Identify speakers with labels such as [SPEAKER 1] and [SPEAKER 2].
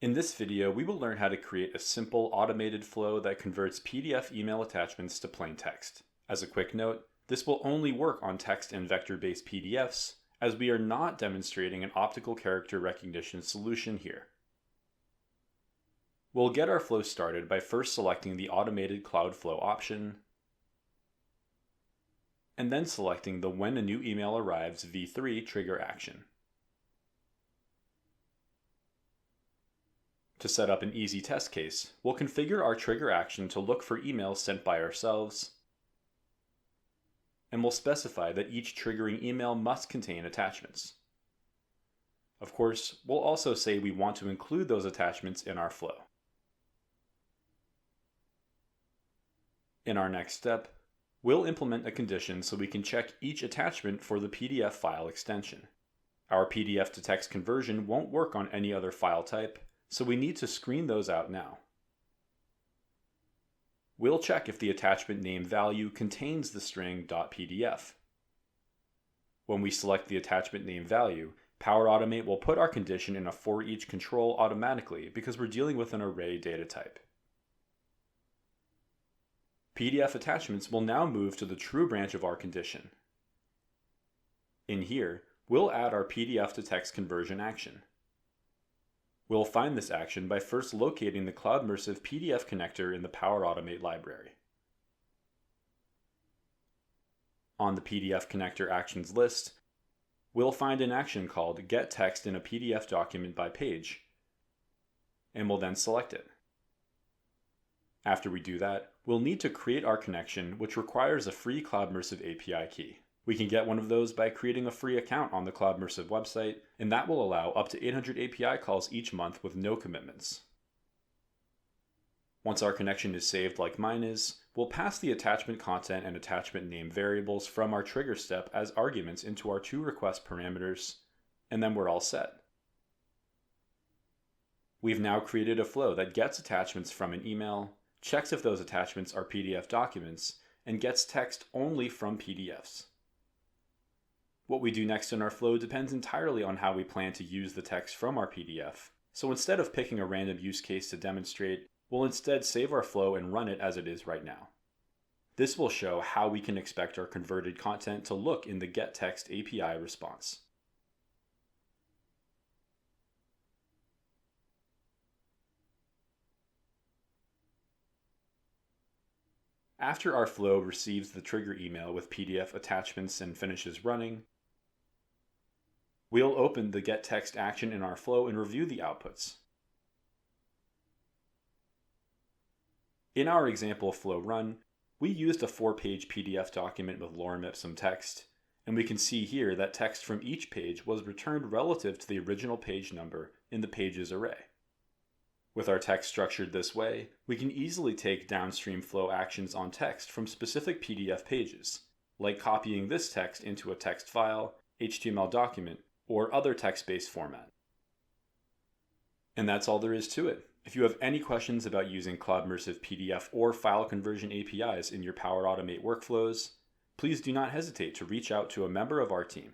[SPEAKER 1] In this video, we will learn how to create a simple automated flow that converts PDF email attachments to plain text. As a quick note, this will only work on text and vector-based PDFs, as we are not demonstrating an optical character recognition solution here. We'll get our flow started by first selecting the Automated Cloud Flow option, and then selecting the When a New Email Arrives v3 trigger action. To set up an easy test case, we'll configure our trigger action to look for emails sent by ourselves, and we'll specify that each triggering email must contain attachments. Of course, we'll also say we want to include those attachments in our flow. In our next step, we'll implement a condition so we can check each attachment for the PDF file extension. Our PDF to text conversion won't work on any other file type, so we need to screen those out now. We'll check if the attachment name value contains the string .pdf. When we select the attachment name value, Power Automate will put our condition in a for each control automatically because we're dealing with an array data type. PDF attachments will now move to the true branch of our condition. In here, we'll add our PDF to text conversion action. We'll find this action by first locating the CloudMersive PDF connector in the Power Automate library. On the PDF connector actions list, we'll find an action called Get Text in a PDF Document by Page, and we'll then select it. After we do that, we'll need to create our connection, which requires a free CloudMersive API key. We can get one of those by creating a free account on the CloudMersive website, and that will allow up to 800 API calls each month with no commitments. Once our connection is saved like mine is, we'll pass the attachment content and attachment name variables from our trigger step as arguments into our toRequest parameters, and then we're all set. We've now created a flow that gets attachments from an email, checks if those attachments are PDF documents, and gets text only from PDFs. What we do next in our flow depends entirely on how we plan to use the text from our PDF, so instead of picking a random use case to demonstrate, we'll instead save our flow and run it as it is right now. This will show how we can expect our converted content to look in the getText API response. After our flow receives the trigger email with PDF attachments and finishes running, we'll open the getText action in our flow and review the outputs. In our example flow run, we used a 4-page PDF document with lorem ipsum text, and we can see here that text from each page was returned relative to the original page number in the pages array. With our text structured this way, we can easily take downstream flow actions on text from specific PDF pages, like copying this text into a text file, HTML document, or other text-based format. And that's all there is to it. If you have any questions about using CloudMersive PDF or file conversion APIs in your Power Automate workflows, please do not hesitate to reach out to a member of our team.